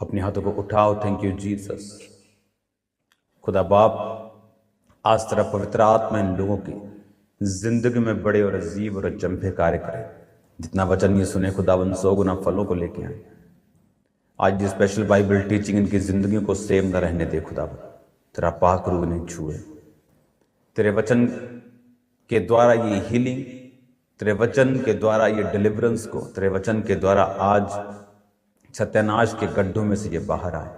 अपने हाथों को उठाओ। Thank you Jesus. खुदा बाप, आज तेरा पवित्र आत्मा इन लोगों की जिंदगी में बड़े और अजीब और अचंभे कार्य करे। जितना वचन ये सुने खुदावन 100 गुना फलों को लेके आए। आज ये स्पेशल बाइबल टीचिंग इनकी जिंदगी को सेम न रहने दे खुदावन। तेरा पाक रूह इन्हें छुए। तेरे वचन के द्वारा ये हीलिंग, तेरे वचन के द्वारा ये डिलीवरेंस को, तेरे वचन के द्वारा आज सत्यानाश के गड्ढों में से ये बाहर आए,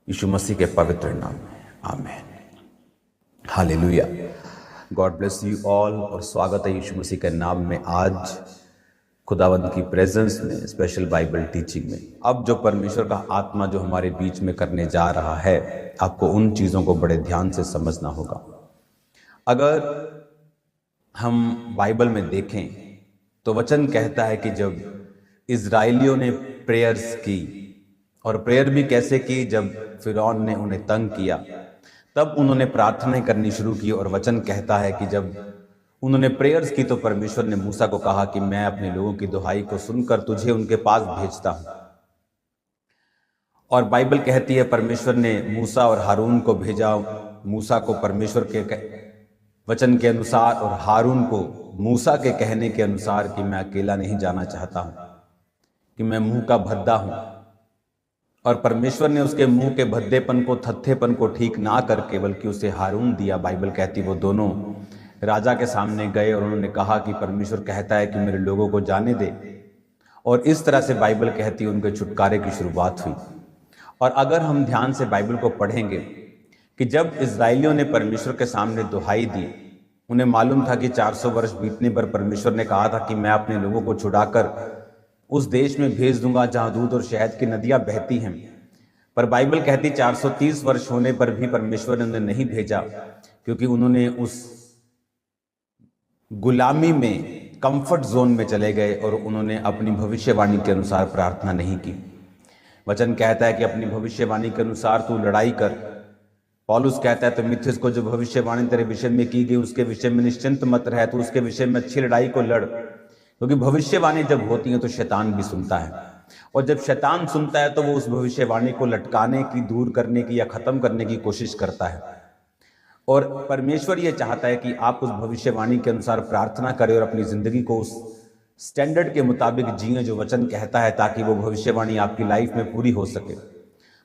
यीशु मसीह के पवित्र नाम में, आमीन। Hallelujah. God bless you all और स्वागत है यीशु मसीह के नाम में आज खुदावंद की प्रेजेंस में, स्पेशल बाइबल टीचिंग में। अब जो परमेश्वर का आत्मा जो हमारे बीच में करने जा रहा है, आपको उन चीज़ों को बड़े ध्यान से समझना होगा। अगर हम बाइबल में देखें तो वचन कहता है कि जब इजराइलियों ने प्रेयर्स की, और प्रेयर भी कैसे की, जब फिरौन ने उन्हें तंग किया तब उन्होंने प्रार्थना करनी शुरू की। और वचन कहता है कि जब उन्होंने प्रेयर्स की तो परमेश्वर ने मूसा को कहा कि मैं अपने लोगों की दुहाई को सुनकर तुझे उनके पास भेजता हूं। और बाइबल कहती है परमेश्वर ने मूसा और हारून को भेजा। मूसा को परमेश्वर के वचन के अनुसार और हारून को मूसा के कहने के अनुसार कि मैं अकेला नहीं जाना चाहता हूं, कि मैं मुंह का भद्दा हूं। और परमेश्वर ने उसके मुंह के भद्देपन को, थत्थेपन को ठीक ना करके बल्कि उसे हारून दिया। बाइबल कहती वो दोनों राजा के सामने गए और उन्होंने कहा कि परमेश्वर कहता है कि मेरे लोगों को जाने दे। और इस तरह से बाइबल कहती उनके छुटकारे की शुरुआत हुई। और अगर हम ध्यान से बाइबल को पढ़ेंगे कि जब इजराइलियों ने परमेश्वर के सामने दुहाई दी, उन्हें मालूम था कि 400 वर्ष बीतने पर परमेश्वर ने कहा था कि मैं अपने लोगों को छुड़ाकर उस देश में भेज दूंगा जहां दूध और शहद की नदियां बहती हैं। पर बाइबल कहती 430 वर्ष होने पर भी परमेश्वर ने उन्हें नहीं भेजा, क्योंकि उन्होंने उस गुलामी में कंफर्ट जोन में चले गए और उन्होंने अपनी भविष्यवाणी के अनुसार प्रार्थना नहीं की। वचन कहता है कि अपनी भविष्यवाणी के अनुसार तू लड़ाई कर। पौलुस कहता है तिमुथियुस को जो भविष्यवाणी तेरे विषय में की गई उसके विषय में निश्चिंत मत रह, तू उसके विषय में अच्छी लड़ाई को लड़। क्योंकि भविष्यवाणी जब होती है तो शैतान भी सुनता है, और जब शैतान सुनता है तो वो उस भविष्यवाणी को लटकाने की, दूर करने की या खत्म करने की कोशिश करता है। और परमेश्वर ये चाहता है कि आप उस भविष्यवाणी के अनुसार प्रार्थना करें और अपनी जिंदगी को उस स्टैंडर्ड के मुताबिक जिए जो वचन कहता है, ताकि वो भविष्यवाणी आपकी लाइफ में पूरी हो सके।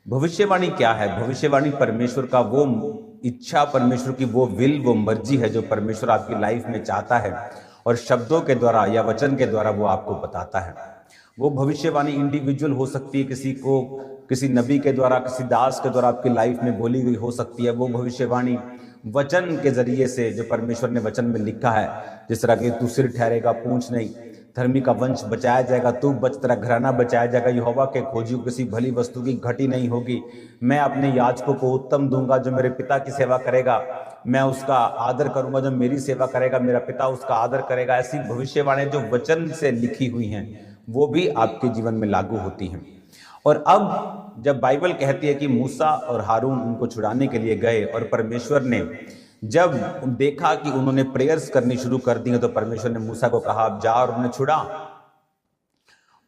भविष्यवाणी क्या है? भविष्यवाणी परमेश्वर का वो इच्छा, परमेश्वर की वो विल, वो मर्जी है जो परमेश्वर आपकी लाइफ में चाहता है, और शब्दों के द्वारा या वचन के द्वारा वो आपको बताता है। वो भविष्यवाणी इंडिविजुअल हो सकती है, किसी को, किसी नबी के द्वारा, किसी दास के द्वारा आपकी लाइफ में बोली गई हो सकती है। वो भविष्यवाणी वचन के जरिए से जो परमेश्वर ने वचन में लिखा है, जिस तरह कि तू सिर ठहरेगा पूंछ नहीं, धर्मी का वंश बचाया जाएगा, तू बच, तेरा घराना बचाया जाएगा, यहोवा के खोजी को किसी भली वस्तु की घटी नहीं होगी, मैं अपने याजकों को उत्तम दूंगा, जो मेरे पिता की सेवा करेगा मैं उसका आदर करूंगा, जो मेरी सेवा करेगा मेरा पिता उसका आदर करेगा। ऐसी भविष्यवाणी जो वचन से लिखी हुई हैं वो भी आपके जीवन में लागू होती हैं। और अब जब बाइबल कहती है कि मूसा और हारून उनको छुड़ाने के लिए गए, और परमेश्वर ने जब देखा कि उन्होंने प्रेयर्स करनी शुरू कर दी, तो परमेश्वर ने मूसा को कहा अब जा और उन्हें छुड़ा।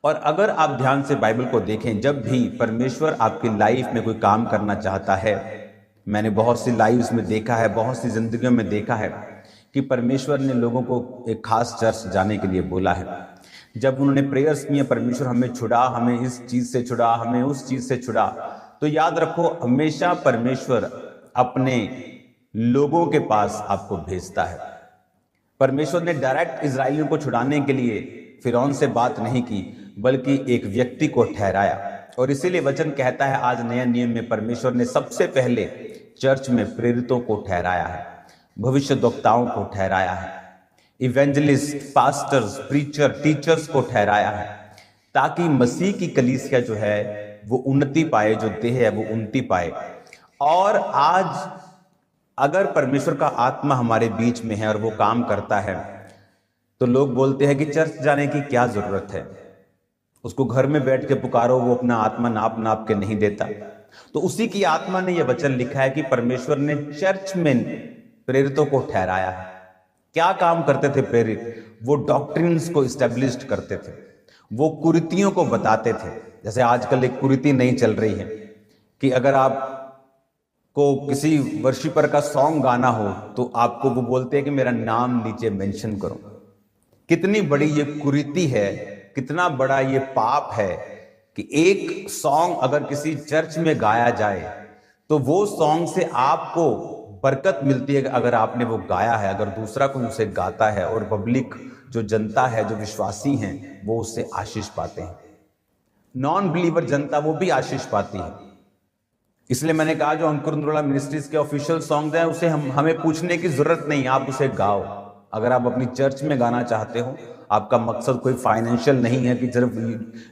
और अगर आप ध्यान से बाइबल को देखें, जब भी परमेश्वर आपकी लाइफ में कोई काम करना चाहता है, मैंने बहुत सी लाइव्स में देखा है, बहुत सी जिंदगियों में देखा है कि परमेश्वर ने लोगों को एक खास चर्च जाने के लिए बोला है। जब उन्होंने प्रेयर्स किए, परमेश्वर हमें छुड़ा, हमें इस चीज से छुड़ा, हमें उस चीज से छुड़ा, तो याद रखो हमेशा परमेश्वर अपने लोगों के पास आपको भेजता है। परमेश्वर ने डायरेक्ट इजराइलियों को छुड़ाने के लिए फिरौन से बात नहीं की, बल्कि एक व्यक्ति को ठहराया। और इसीलिए वचन कहता है आज नए नियम में परमेश्वर ने सबसे पहले चर्च में प्रेरितों को ठहराया है, भविष्यद्वक्ताओं को ठहराया है, इवेंजलिस्ट, पास्टर्स, प्रीचर, टीचर्स को ठहराया है, ताकि मसीह की कलीसिया जो है वो उन्नति पाए, जो देह है वो उन्नति पाए। और आज अगर परमेश्वर का आत्मा हमारे बीच में है और वो काम करता है, तो लोग बोलते हैं कि चर्च जाने की क्या जरूरत है, उसको घर में बैठ के पुकारो, वो अपना आत्मा नाप नाप के नहीं देता। तो उसी की आत्मा ने यह वचन लिखा है कि परमेश्वर ने चर्च में प्रेरितों को ठहराया है। क्या काम करते थे प्रेरित? वो डॉक्ट्रिन्स को इस्टेब्लिश करते थे, वो कुरीतियों को बताते थे। जैसे आजकल एक कुरीति नहीं चल रही है कि अगर आप को किसी वर्शिपर का सॉन्ग गाना हो तो आपको वो बोलते हैं कि मेरा नाम नीचे मेंशन करो। कितनी बड़ी ये कुरीति है, कितना बड़ा ये पाप है कि एक सॉन्ग अगर किसी चर्च में गाया जाए तो वो सॉन्ग से आपको बरकत मिलती है अगर आपने वो गाया है, अगर दूसरा कोई उसे गाता है और पब्लिक जो जनता है, जो विश्वासी हैं, वो उससे आशीष पाते हैं। नॉन बिलीवर जनता वो भी आशीष पाती है। इसलिए मैंने कहा जो अंकुर नरोला मिनिस्ट्रीज के ऑफिशियल सॉन्ग हैं उसे हमें पूछने की जरूरत नहीं, आप उसे गाओ। अगर आप अपनी चर्च में गाना चाहते हो, आपका मकसद कोई फाइनेंशियल नहीं है कि सिर्फ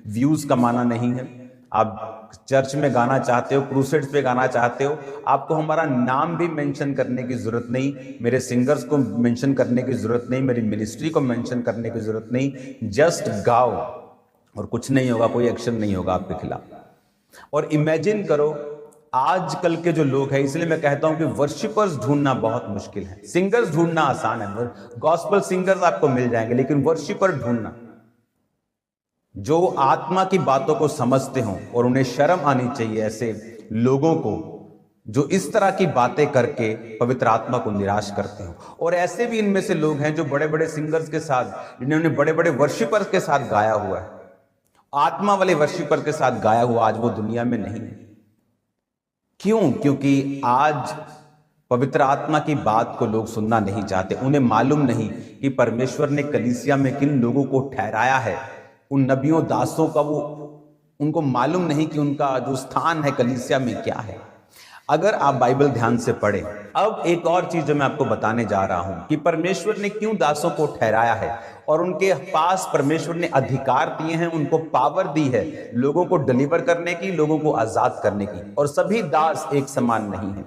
व्यूज कमाना नहीं है, आप चर्च में गाना चाहते हो, क्रूसेड्स पे गाना चाहते हो, आपको हमारा नाम भी मेंशन करने की जरूरत नहीं, मेरे सिंगर्स को मेंशन करने की जरूरत नहीं, मेरी मिनिस्ट्री को मेंशन करने की जरूरत नहीं, जस्ट गाओ और कुछ नहीं होगा, कोई एक्शन नहीं होगा आपके खिलाफ। और इमेजिन करो आजकल के जो लोग हैं, इसलिए मैं कहता हूं कि वर्शिपर्स ढूंढना बहुत मुश्किल है। सिंगर्स ढूंढना आसान है, गॉस्पेल सिंगर्स आपको मिल जाएंगे, लेकिन वर्शिपर ढूंढना जो आत्मा की बातों को समझते हों और उन्हें शर्म आनी चाहिए ऐसे लोगों को जो इस तरह की बातें करके पवित्र आत्मा को निराश करते हो। और ऐसे भी इनमें से लोग हैं जो बड़े बड़े सिंगर्स के साथ, जिन्होंने बड़े बड़े वर्शिपर्स के साथ गाया हुआ है, आत्मा वाले वर्शिपर के साथ गाया हुआ, आज वो दुनिया में नहीं है। क्यों? क्योंकि आज पवित्र आत्मा की बात को लोग सुनना नहीं चाहते। उन्हें मालूम नहीं कि परमेश्वर ने कलीसिया में किन लोगों को ठहराया है। उन नबियों दासों का वो उनको मालूम नहीं कि उनका जो स्थान है कलीसिया में क्या है। अगर आप बाइबल ध्यान से पढ़ें, अब एक और चीज जो मैं आपको बताने जा रहा हूं कि परमेश्वर ने क्यों दासों को ठहराया है और उनके पास परमेश्वर ने अधिकार दिए हैं, उनको पावर दी है लोगों को डिलीवर करने की, लोगों को आजाद करने की। और सभी दास एक समान नहीं है।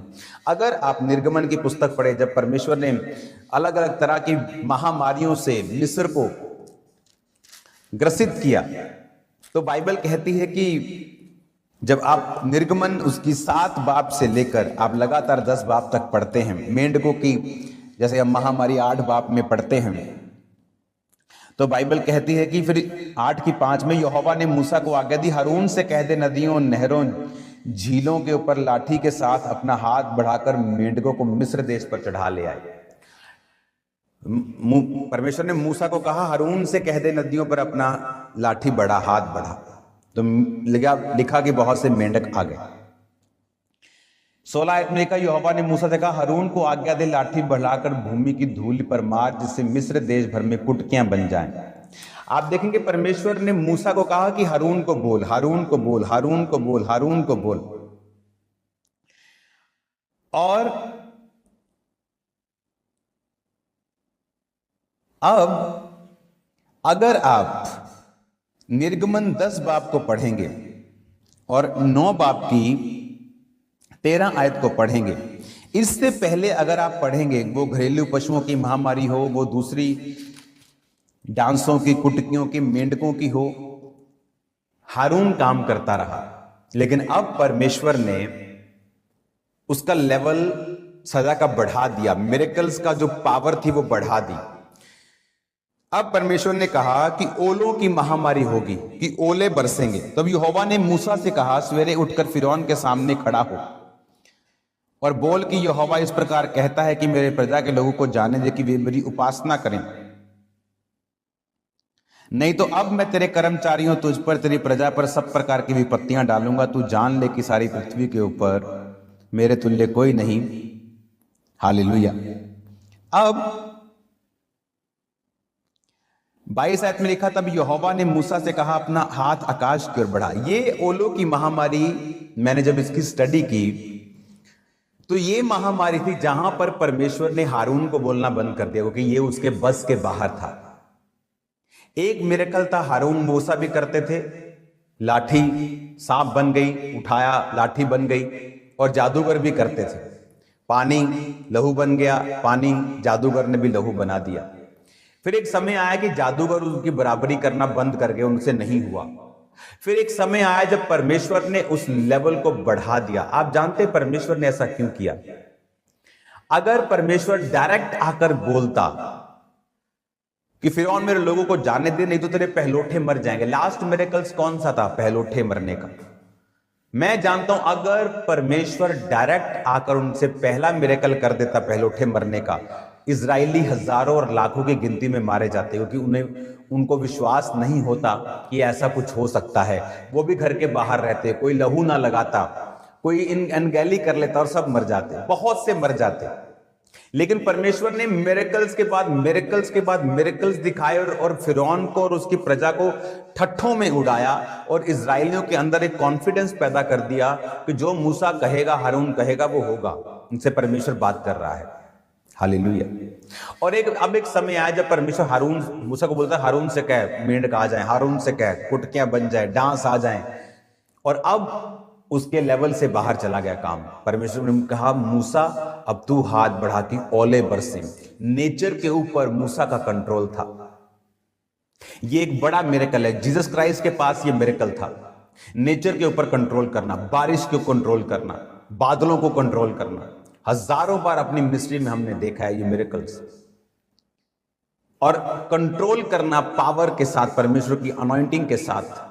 अगर आप निर्गमन की पुस्तक पढ़े, जब परमेश्वर ने अलग अलग तरह की महामारियों से मिस्र को ग्रसित किया, तो बाइबल कहती है कि जब आप निर्गमन उसकी 7 बाब से लेकर आप लगातार 10 बाब तक पढ़ते हैं, मेंढकों की जैसे हम महामारी 8 बाब में पढ़ते हैं, तो बाइबल कहती है कि फिर 8 की 5 में यहोवा ने मूसा को आज्ञा दी, हारून से कह दे नदियों, नहरों, झीलों के ऊपर लाठी के साथ अपना हाथ बढ़ाकर मेंढकों को मिस्र देश पर चढ़ा ले आए। परमेश्वर ने मूसा को कहा हारून से कह दे नदियों पर अपना लाठी बढ़ा, हाथ बढ़ा, तो लिखा कि बहुत से मेंढक आ गए। 16 आयत में लिखा, यहोवा ने मूसा से कहा हारून को आज्ञा दे लाठी बढ़ाकर भूमि की धूल पर मार, जिससे मिस्र देश भर में कुटकियां बन जाएं। आप देखेंगे परमेश्वर ने मूसा को कहा कि हारून को बोल, हारून को बोल, हारून को बोल, हारून को बोल। और अब अगर आप निर्गमन 10 बाब को पढ़ेंगे और 9 बाब की 13 आयत को पढ़ेंगे, इससे पहले अगर आप पढ़ेंगे, वो घरेलू पशुओं की महामारी हो, वो दूसरी डांसों की, कुटकियों की, मेंढकों की हो, हारून काम करता रहा। लेकिन अब परमेश्वर ने उसका लेवल सजा का बढ़ा दिया, मिरेकल्स का जो पावर थी वो बढ़ा दी। अब परमेश्वर ने कहा कि ओलों की महामारी होगी, कि ओले बरसेंगे। तब यहोवा ने मूसा से कहा सवेरे उठकर फिरौन के सामने खड़ा हो और बोल कि यहोवा इस प्रकार कहता है कि मेरे प्रजा के लोगों को जाने दे कि वे मेरी उपासना करें, नहीं तो अब मैं तेरे कर्मचारियों, तुझ पर, तेरी प्रजा पर सब प्रकार की विपत्तियां डालूंगा। तू जान ले कि सारी पृथ्वी के ऊपर मेरे तुल्य कोई नहीं। हालेलुया। अब 22 आयत में लिखा, तब यहोवा ने मूसा से कहा अपना हाथ आकाश की ओर बढ़ा। ये ओलों की महामारी, मैंने जब इसकी स्टडी की तो ये महामारी थी जहां पर परमेश्वर ने हारून को बोलना बंद कर दिया, क्योंकि ये उसके बस के बाहर था। एक मिरेकल था, हारून मूसा भी करते थे, लाठी सांप बन गई, उठाया लाठी बन गई, और जादूगर भी करते थे, पानी लहू बन गया, पानी जादूगर ने भी लहू बना दिया। फिर एक समय आया कि जादूगर उनकी बराबरी करना बंद कर गए, उनसे नहीं हुआ। फिर एक समय आया जब परमेश्वर ने उस लेवल को बढ़ा दिया। आप जानते हैं परमेश्वर ने ऐसा क्यों किया? अगर परमेश्वर डायरेक्ट आकर बोलता कि फिरौन मेरे लोगों को जाने दे, नहीं तो तेरे पहलोठे मर जाएंगे। लास्ट मिरेकल्स कौन सा था? पहलोठे मरने का। मैं जानता हूं अगर परमेश्वर डायरेक्ट आकर उनसे पहला मिरेकल कर देता पहलोठे मरने का, इजरायली हजारों और लाखों की गिनती में मारे जाते, क्योंकि उनको विश्वास नहीं होता कि ऐसा कुछ हो सकता है। वो भी घर के बाहर रहते, कोई लहू ना लगाता, कोई इन अनगैली कर लेता और सब मर जाते, बहुत से मर जाते। लेकिन परमेश्वर ने मिरेकल्स के बाद मिरेकल्स के बाद मिरेकल्स दिखाए और फिरौन को और उसकी प्रजा को ठट्ठों में उड़ाया और इजरायलियों के अंदर एक कॉन्फिडेंस पैदा कर दिया कि जो मूसा कहेगा, हारून कहेगा, वो होगा। उनसे परमेश्वर बात कर रहा है। हालेलुया। और अब एक समय आया जब परमेश्वर हारून मूसा को बोलता है, हारून से कह मेंढक आ जाए, हारून से कह कुटकियां बन जाए, डांस आ जाए। और अब उसके लेवल से बाहर चला गया काम। परमेश्वर ने कहा, मूसा अब तू हाथ बढ़ा के ओले बरसे। नेचर के ऊपर मूसा का कंट्रोल था। ये एक बड़ा मिरेकल है। जीसस क्राइस्ट के पास ये मिरेकल था, नेचर के ऊपर कंट्रोल करना, बारिश को कंट्रोल करना, बादलों को कंट्रोल करना। हजारों बार अपनी मिनिस्ट्री में हमने देखा है ये मिरेकल्स। और कंट्रोल करना पावर के साथ, परमेश्वर की अनॉइंटिंग के साथ।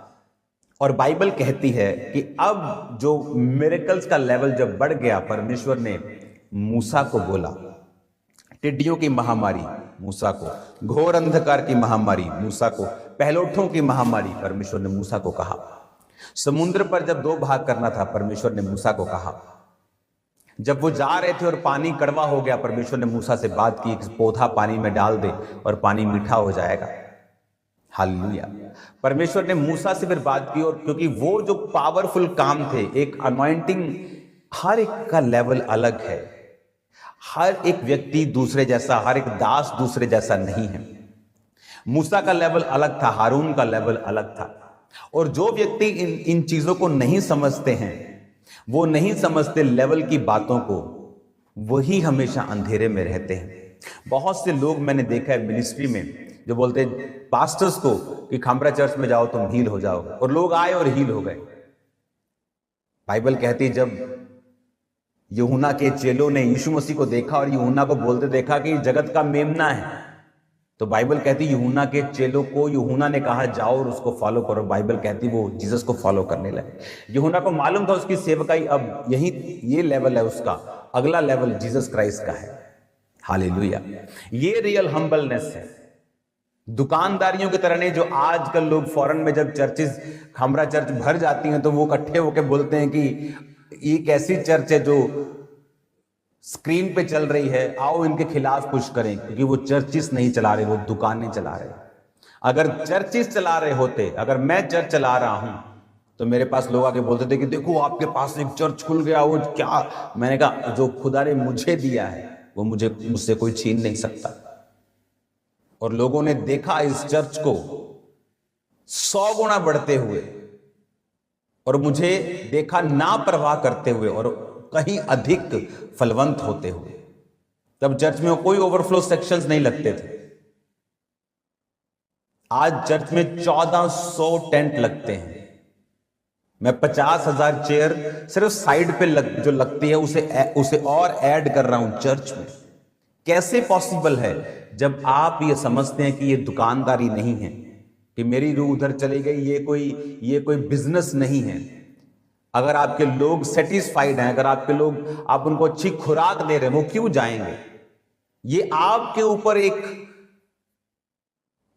और बाइबल कहती है कि अब जो मिरेकल्स का लेवल जब बढ़ गया, परमेश्वर ने मूसा को बोला, टिड्डियों की महामारी मूसा को, घोर अंधकार की महामारी मूसा को, पहलोठों की महामारी, परमेश्वर ने मूसा को कहा। समुद्र पर जब 2 भाग करना था, परमेश्वर ने मूसा को कहा। जब वो जा रहे थे और पानी कड़वा हो गया, परमेश्वर ने मूसा से बात की, पौधा पानी में डाल दे और पानी मीठा हो जाएगा। हालेलुया। परमेश्वर ने मूसा से फिर बात की, और क्योंकि वो जो पावरफुल काम थे, एक अनॉइंटिंग, हर एक का लेवल अलग है। हर एक व्यक्ति दूसरे जैसा, हर एक दास दूसरे जैसा नहीं है। मूसा का लेवल अलग था, हारून का लेवल अलग था। और जो व्यक्ति इन चीजों को नहीं समझते हैं, वो नहीं समझते लेवल की बातों को, वही हमेशा अंधेरे में रहते हैं। बहुत से लोग मैंने देखा है मिनिस्ट्री में जो बोलते हैं पास्टर्स को कि खामरा चर्च में जाओ तुम हील हो जाओगे, और लोग आए और हील हो गए। बाइबल कहती है जब यूहन्ना के चेलों ने यीशु मसीह को देखा और यूहन्ना को बोलते देखा कि जगत का मेमना है, तो बाइबल कहती यूहन्ना के चेलों को यूहन्ना ने कहा जाओ और उसको फॉलो करो। बाइबल कहती वो जीसस को फॉलो करने लगे। यूहन्ना को मालूम था उसकी सेवकाई अब यही ये लेवल है उसका, अगला लेवल जीसस क्राइस्ट का है। हालेलुया। ये रियल हम्बलनेस है। दुकानदारियों की तरह नहीं जो आजकल लोग फॉरेन में जब चर्चेस, खामरा चर्च भर जाती हैं तो वो इकट्ठे होकर बोलते हैं कि ये कैसी चर्च है जो स्क्रीन पे चल रही है, आओ इनके खिलाफ कुछ करें, क्योंकि वो चर्चिस नहीं चला रहे, वो दुकानें चला रहे। अगर चर्चिस चला रहे होते, अगर मैं चर्च चला रहा हूं, तो मेरे पास लोग आके बोलते थे कि देखो आपके पास एक चर्च खुल गया, वो क्या। मैंने कहा जो खुदा ने मुझे दिया है वो मुझसे कोई छीन नहीं सकता। और लोगों ने देखा इस चर्च को 100 गुना बढ़ते हुए, और मुझे देखा ना परवाह करते हुए और कहीं अधिक फलवंत होते हुए। तब चर्च में कोई ओवरफ्लो सेक्शंस नहीं लगते थे। आज चर्च में 1400 टेंट लगते हैं। मैं 50,000 चेयर सिर्फ साइड पे जो लगती है उसे और ऐड कर रहा हूं चर्च में। कैसे पॉसिबल है? जब आप ये समझते हैं कि ये दुकानदारी नहीं है, कि मेरी रूह उधर चली गई, ये कोई बिजनेस नहीं है। अगर आपके लोग सेटिस्फाइड हैं, अगर आपके लोग, आप उनको अच्छी खुराक दे रहे हैं, वो क्यों जाएंगे? ये आपके ऊपर एक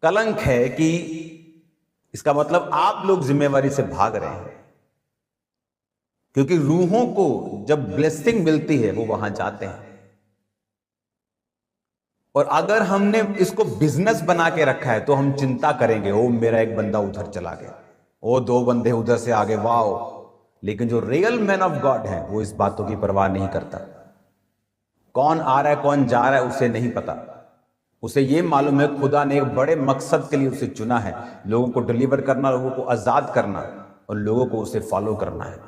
कलंक है कि इसका मतलब आप लोग जिम्मेवारी से भाग रहे हैं। क्योंकि रूहों को जब ब्लेसिंग मिलती है वो वहां जाते हैं। और अगर हमने इसको बिजनेस बना के रखा है तो हम चिंता करेंगे, ओ मेरा एक बंदा उधर चला गया, ओ 2 बंदे उधर से आगे, वाओ। लेकिन जो रियल मैन ऑफ गॉड है वो इस बातों की परवाह नहीं करता। कौन आ रहा है कौन जा रहा है उसे नहीं पता। उसे ये मालूम है खुदा ने एक बड़े मकसद के लिए उसे चुना है, लोगों को डिलीवर करना, लोगों को आजाद करना, और लोगों को उसे फॉलो करना है।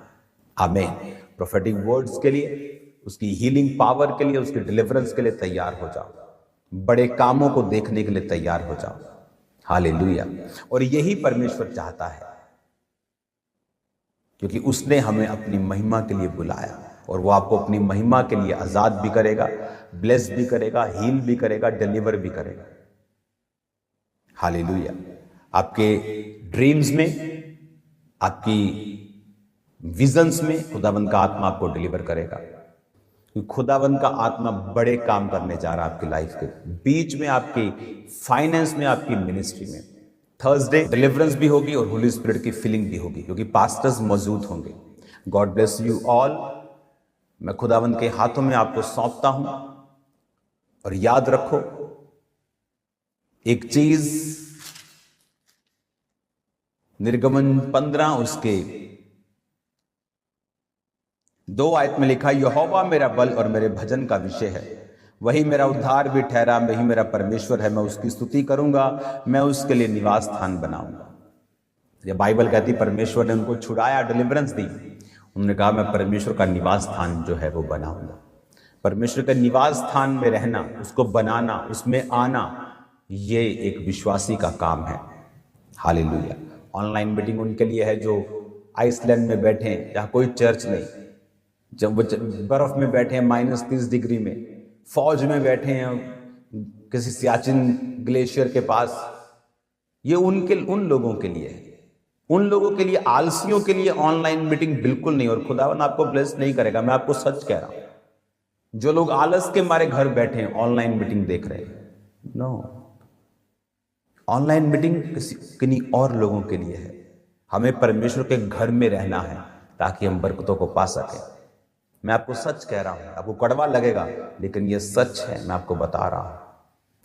आमीन। प्रोफेटिक वर्ड्स के लिए, उसकी हीलिंग पावर के लिए, उसकी डिलीवरेंस के लिए तैयार हो जाओ। बड़े कामों को देखने के लिए तैयार हो जाओ। हालेलुया। और यही परमेश्वर चाहता है, क्योंकि उसने हमें अपनी महिमा के लिए बुलाया, और वो आपको अपनी महिमा के लिए आजाद भी करेगा, ब्लेस भी करेगा, हील भी करेगा, डिलीवर भी करेगा। हालेलुया। आपके ड्रीम्स में, आपकी विजन्स में खुदावंद का आत्मा आपको डिलीवर करेगा, क्योंकि खुदावंद का आत्मा बड़े काम करने जा रहा है आपकी लाइफ के बीच में, आपकी फाइनेंस में, आपकी मिनिस्ट्री में। थर्सडे डिलीवरेंस भी होगी और होली स्पिरिट की फीलिंग भी होगी, क्योंकि पास्टर्स मौजूद होंगे। God bless you all. मैं खुदावंद के हाथों में आपको सौंपता हूं, और याद रखो एक चीज, निर्गमन 15 उसके 2 आयत में लिखा, यहोवा मेरा बल और मेरे भजन का विषय है, वही मेरा उद्धार भी ठहरा, वही मेरा परमेश्वर है, मैं उसकी स्तुति करूंगा, मैं उसके लिए निवास स्थान बनाऊंगा। ये बाइबल कहती परमेश्वर ने उनको छुड़ाया, डिलीवरेंस दी, उन्होंने कहा मैं परमेश्वर का निवास स्थान जो है वो बनाऊंगा। परमेश्वर के निवास स्थान में रहना, उसको बनाना, उसमें आना, ये एक विश्वासी का काम है। हालेलुया। ऑनलाइन मीटिंग उनके लिए है जो आइसलैंड में बैठे हैं, जहाँ कोई चर्च नहीं, जब वो बर्फ में बैठे हैं -30 डिग्री में, फौज में बैठे हैं किसी सियाचिन ग्लेशियर के पास, ये उन लोगों के लिए है। उन लोगों के लिए, आलसियों के लिए ऑनलाइन मीटिंग बिल्कुल नहीं, और खुदावन आपको ब्लेस नहीं करेगा, मैं आपको सच कह रहा हूं। जो लोग आलस के मारे घर बैठे हैं, ऑनलाइन मीटिंग देख रहे हैं, नो, ऑनलाइन मीटिंग किन्हीं और लोगों के लिए है। हमें परमेश्वर के घर में रहना है ताकि हम बरकतों को पा सकें। मैं आपको सच कह रहा हूं, आपको कड़वा लगेगा लेकिन ये सच है, मैं आपको बता रहा हूं।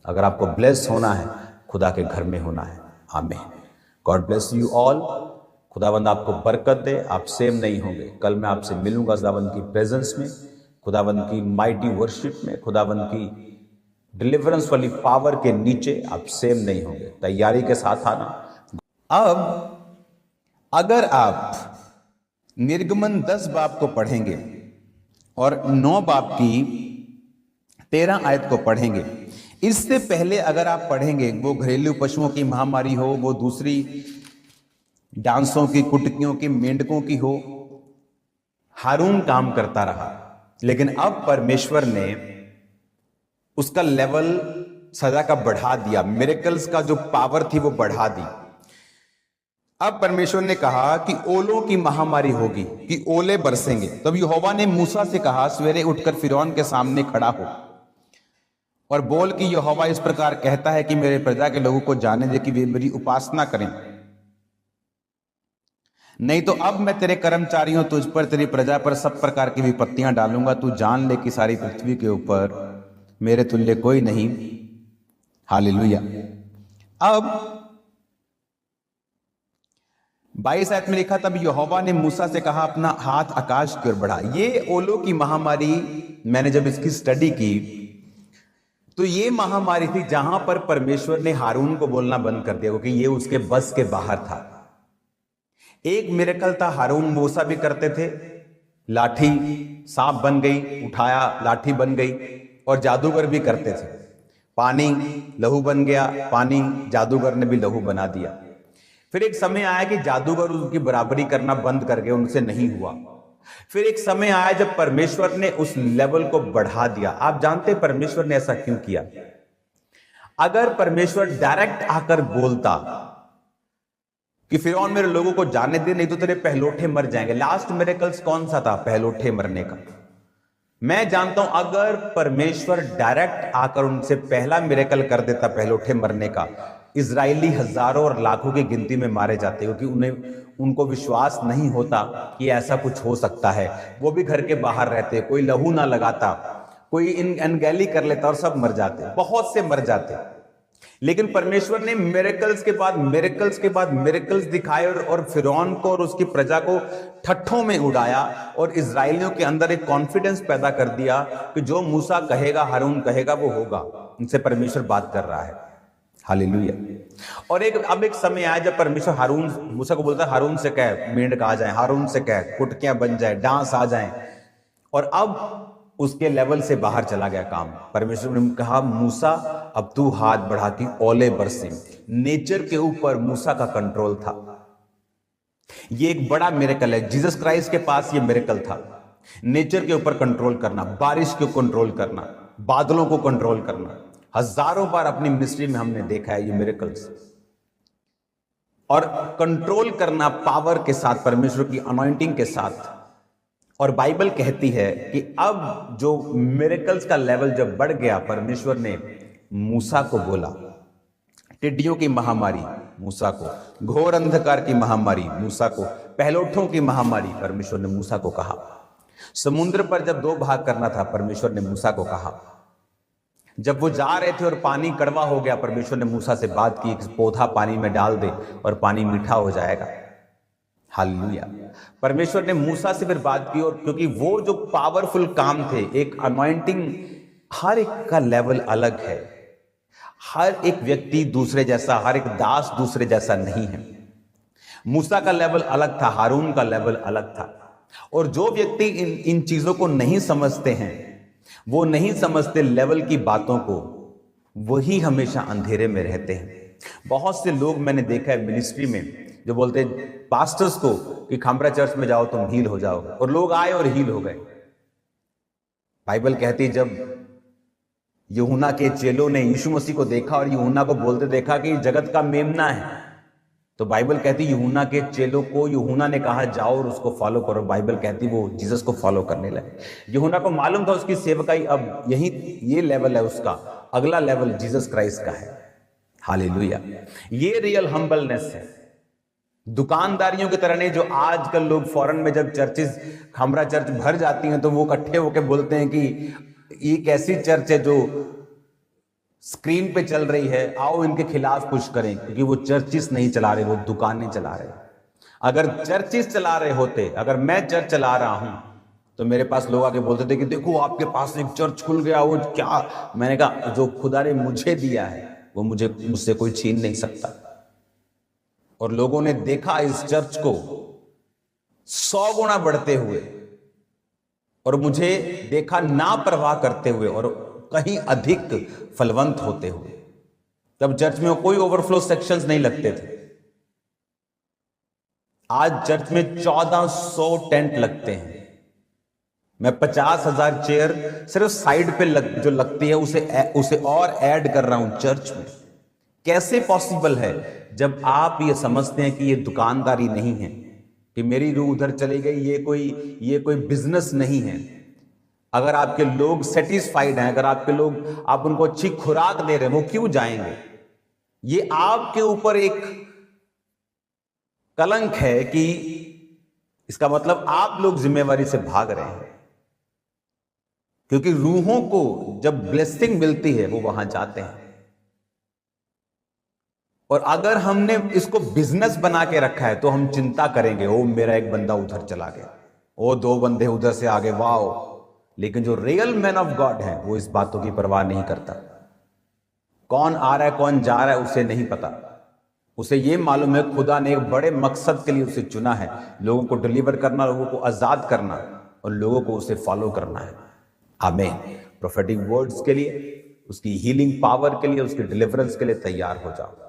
अगर आपको ब्लेस होना है, खुदा के घर में होना है। आमीन। God bless you all. खुदावंद आपको बरकत दे। आप सेम नहीं होंगे। कल मैं आपसे मिलूंगा खुदावंद की प्रेजेंस में, खुदावंद की माइटी वर्शिप में, खुदावंद की डिलीवरेंस वाली पावर के नीचे। आप सेम नहीं होंगे। तैयारी के साथ आना। अब अगर आप निर्गमन 10 बाब को पढ़ेंगे और 9 बाब की 13 आयत को पढ़ेंगे, इससे पहले अगर आप पढ़ेंगे, वो घरेलू पशुओं की महामारी हो, वो दूसरी डांसों की, कुटकियों की, मेंढकों की हो, हारून काम करता रहा, लेकिन अब परमेश्वर ने उसका लेवल सजा का बढ़ा दिया। मिरेकल्स का जो पावर थी वो बढ़ा दी। अब परमेश्वर ने कहा कि ओलों की महामारी होगी, कि ओले बरसेंगे। तब यहोवा ने मूसा से कहा, सवेरे उठकर फिरौन के सामने खड़ा हो और बोल कि यहोवा इस प्रकार कहता है कि मेरे प्रजा के लोगों को जाने दे कि वे मेरी उपासना करें, नहीं तो अब मैं तेरे कर्मचारियों, तुझ पर, तेरी प्रजा पर सब प्रकार की विपत्तियां डालूंगा। तू जान ले कि सारी पृथ्वी के ऊपर मेरे तुल्य कोई नहीं। हालेलुया। अब 22 आयत में लिखा, तब यहोवा ने मूसा से कहा, अपना हाथ आकाश की ओर बढ़ा। ये ओलों की महामारी, मैंने जब इसकी स्टडी की तो ये महामारी थी जहां पर परमेश्वर ने हारून को बोलना बंद कर दिया, क्योंकि ये उसके बस के बाहर था। एक मिरेकल था, हारून मूसा भी करते थे, लाठी सांप बन गई, उठाया लाठी बन गई, और जादूगर भी करते थे। पानी लहू बन गया, पानी जादूगर ने भी लहू बना दिया। फिर एक समय आया कि जादूगर उनकी बराबरी करना बंद कर गए, उनसे नहीं हुआ। फिर एक समय आया जब परमेश्वर ने उस लेवल को बढ़ा दिया। आप जानते हैं परमेश्वर ने ऐसा क्यों किया? अगर परमेश्वर डायरेक्ट आकर बोलता कि फिरौन मेरे लोगों को जाने दे, नहीं तो तेरे पहलोठे मर जाएंगे। लास्ट मिरेकल्स कौन सा था? पहलोठे मरने का। मैं जानता हूं अगर परमेश्वर डायरेक्ट आकर उनसे पहला मिरेकल कर देता, पहलोठे मरने का, इजरायली हजारों और लाखों की गिनती में मारे जाते, क्योंकि उनको विश्वास नहीं होता कि ऐसा कुछ हो सकता है। वो भी घर के बाहर रहते, कोई लहू ना लगाता, कोई अनगैली कर लेता और सब मर जाते, बहुत से मर जाते। लेकिन परमेश्वर ने मिरेकल्स के बाद मिरेकल्स के बाद मिरेकल्स दिखाए और फिरौन को और उसकी प्रजा को ठट्ठों में उड़ाया, और इजरायलियों के अंदर एक कॉन्फिडेंस पैदा कर दिया कि जो मूसा कहेगा, हारून कहेगा, वो होगा। उनसे परमेश्वर बात कर रहा है। हालेलुया। और अब एक समय आया जब परमेश्वर मूसा को बोलता है, हारून से कह मेंढक आ जाए, हारून से कह कुटकियां बन जाए, डांस आ जाए। और अब उसके लेवल से बाहर चला गया काम। परमेश्वर ने कहा, मूसा अब तू हाथ बढ़ा के ओले बरसे। नेचर के ऊपर मूसा का कंट्रोल था। ये एक बड़ा मिरेकल है। जीसस क्राइस्ट के पास ये मिरेकल था, नेचर के ऊपर कंट्रोल करना, बारिश को कंट्रोल करना, बादलों को कंट्रोल करना। हजारों बार अपनी मिनिस्ट्री में हमने देखा है ये मिरेकल्स। और कंट्रोल करना पावर के साथ, परमेश्वर की अनॉइंटिंग के साथ। और बाइबल कहती है कि अब जो मिरेकल्स का लेवल जब बढ़ गया, परमेश्वर ने मूसा को बोला, टिड्डियों की महामारी मूसा को, घोर अंधकार की महामारी मूसा को, पहलोठों की महामारी, परमेश्वर ने मूसा को कहा। समुद्र पर जब 2 भाग करना था, परमेश्वर ने मूसा को कहा। जब वो जा रहे थे और पानी कड़वा हो गया, परमेश्वर ने मूसा से बात की, पौधा पानी में डाल दे और पानी मीठा हो जाएगा। हालेलुया। परमेश्वर ने मूसा से फिर बात की, और क्योंकि वो जो पावरफुल काम थे, एक अनॉइंटिंग, हर एक का लेवल अलग है। हर एक व्यक्ति दूसरे जैसा, हर एक दास दूसरे जैसा नहीं है। मूसा का लेवल अलग था, हारून का लेवल अलग था। और जो व्यक्ति इन चीजों को नहीं समझते हैं, वो नहीं समझते लेवल की बातों को, वही हमेशा अंधेरे में रहते हैं। बहुत से लोग मैंने देखा है मिनिस्ट्री में जो बोलते हैं पास्टर्स को कि खामरा चर्च में जाओ तुम हील हो जाओगे, और लोग आए और हील हो गए। बाइबल कहती जब यूहन्ना के चेलों ने यीशु मसीह को देखा और यूहन्ना को बोलते देखा कि जगत का मेमना है, तो बाइबल कहती यूहन्ना के चेलों को यूहन्ना ने कहा जाओ और उसको फॉलो करो। बाइबल कहती वो जीसस को फॉलो करने लगे। यूहन्ना को मालूम था उसकी सेवकाई अब यही ये लेवल है उसका, अगला लेवल जीसस क्राइस्ट का है। हालेलुया। ये रियल हम्बलनेस है। दुकानदारियों की तरह नहीं, जो आजकल लोग फॉरेन में जब चर्चेस, खामरा चर्च भर जाती हैं तो वो इकट्ठे होकर बोलते हैं कि ये कैसी चर्च है जो स्क्रीन पे चल रही है, आओ इनके खिलाफ कुछ करें, क्योंकि वो चर्चिस नहीं चला रहे, वो दुकानें चला रहे। अगर चर्चिस चला रहे होते, अगर मैं चर्च चला रहा हूं, तो मेरे पास लोग आके बोलते थे कि देखो आपके पास एक चर्च खुल गया, वो क्या। मैंने कहा जो खुदा ने मुझे दिया है वो मुझसे कोई छीन नहीं सकता। और लोगों ने देखा इस चर्च को 100 गुना बढ़ते हुए, और मुझे देखा ना परवाह करते हुए और कहीं अधिक फलवंत होते हुए। तब चर्च में कोई ओवरफ्लो सेक्शंस नहीं लगते थे। आज चर्च में 1400 टेंट लगते हैं। मैं 50,000 चेयर सिर्फ साइड पे जो लगती है उसे और ऐड कर रहा हूं चर्च में। कैसे पॉसिबल है जब आप ये समझते हैं कि ये दुकानदारी नहीं है, कि मेरी रूह उधर चली गई, ये कोई बिजनेस नहीं है। अगर आपके लोग सेटिस्फाइड हैं, अगर आपके लोग, आप उनको अच्छी खुराक दे रहे हैं, वो क्यों जाएंगे? ये आपके ऊपर एक कलंक है कि इसका मतलब आप लोग जिम्मेवारी से भाग रहे हैं। क्योंकि रूहों को जब ब्लेसिंग मिलती है वो वहां जाते हैं। और अगर हमने इसको बिजनेस बना के रखा है तो हम चिंता करेंगे, ओ मेरा एक बंदा उधर चला गया, ओ 2 बंदे उधर से आगे, वाओ। लेकिन जो रियल मैन ऑफ गॉड है वो इस बातों की परवाह नहीं करता। कौन आ रहा है कौन जा रहा है उसे नहीं पता। उसे ये मालूम है खुदा ने एक बड़े मकसद के लिए उसे चुना है, लोगों को डिलीवर करना, लोगों को आजाद करना, और लोगों को उसे फॉलो करना है। आमीन। प्रोफेटिक वर्ड्स के लिए, उसकी हीलिंग पावर के लिए, उसके डिलीवरेंस के लिए तैयार हो जाओ।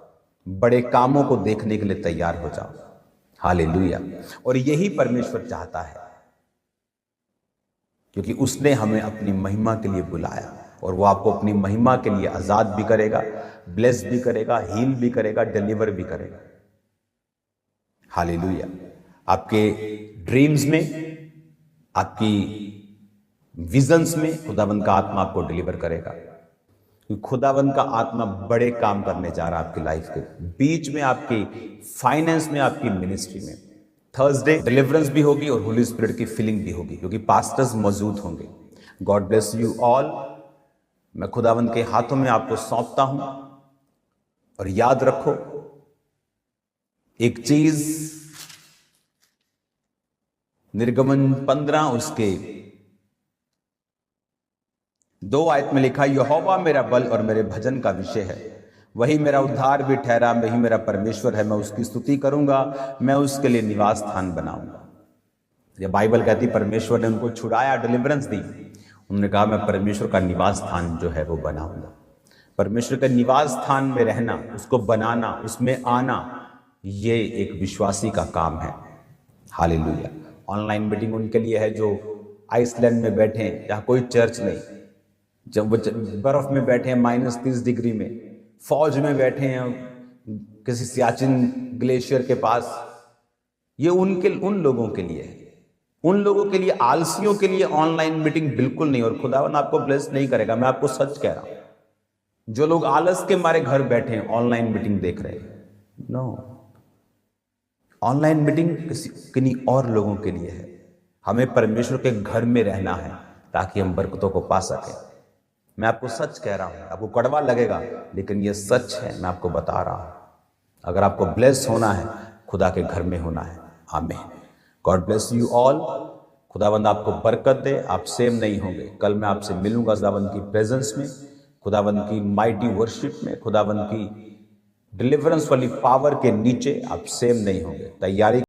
बड़े कामों को देखने के लिए तैयार हो जाओ। हालेलुया। और यही परमेश्वर चाहता है, क्योंकि उसने हमें अपनी महिमा के लिए बुलाया, और वो आपको अपनी महिमा के लिए आजाद भी करेगा, ब्लेस भी करेगा, हील भी करेगा, डिलीवर भी करेगा। हालेलुया। आपके ड्रीम्स में, आपकी विजन्स में खुदावंद का आत्मा आपको डिलीवर करेगा। खुदावंद का आत्मा बड़े काम करने जा रहा है आपकी लाइफ के बीच में, आपकी फाइनेंस में, आपकी मिनिस्ट्री में। थर्सडे डिलीवरेंस भी होगी और होली स्पिरिट की फीलिंग भी होगी, क्योंकि पास्टर्स मौजूद होंगे। God bless you all. मैं खुदावंद के हाथों में आपको सौंपता हूं, और याद रखो एक चीज, निर्गमन 15 उसके 2 आयत में लिखा, यहोवा मेरा बल और मेरे भजन का विषय है, वही मेरा उद्धार भी ठहरा, वही मेरा परमेश्वर है, मैं उसकी स्तुति करूंगा, मैं उसके लिए निवास स्थान बनाऊंगा। ये बाइबल कहती परमेश्वर ने उनको छुड़ाया, डिलीवरेंस दी, उन्होंने कहा मैं परमेश्वर का निवास स्थान जो है वो बनाऊंगा। परमेश्वर के निवास स्थान में रहना, उसको बनाना, उसमें आना, ये एक विश्वासी का काम है। हालेलुया। ऑनलाइन मीटिंग उनके लिए है जो आइसलैंड में बैठे, जहाँ कोई चर्च नहीं, जब वो बर्फ में बैठे हैं -30 डिग्री में, फौज में बैठे हैं किसी सियाचिन ग्लेशियर के पास, ये उन लोगों के लिए है। उन लोगों के लिए, आलसियों के लिए ऑनलाइन मीटिंग बिल्कुल नहीं, और खुदावन आपको ब्लेस नहीं करेगा, मैं आपको सच कह रहा हूं। जो लोग आलस के मारे घर बैठे हैं ऑनलाइन मीटिंग देख रहे हैं, नो, ऑनलाइन मीटिंग किन्हीं और लोगों के लिए है। हमें परमेश्वर के घर में रहना है ताकि हम बरकतों को पा सकें। मैं आपको सच कह रहा हूं, आपको कड़वा लगेगा लेकिन ये सच है, मैं आपको बता रहा हूं। अगर आपको ब्लेस होना है, खुदा के घर में होना है। आमीन। God bless you all. खुदावंद आपको बरकत दे। आप सेम नहीं होंगे। कल मैं आपसे मिलूंगा खुदावंद की प्रेजेंस में, खुदावंद की माइटी वर्शिप में, खुदावंद की डिलीवरेंस वाली पावर के नीचे। आप सेम नहीं होंगे। तैयारी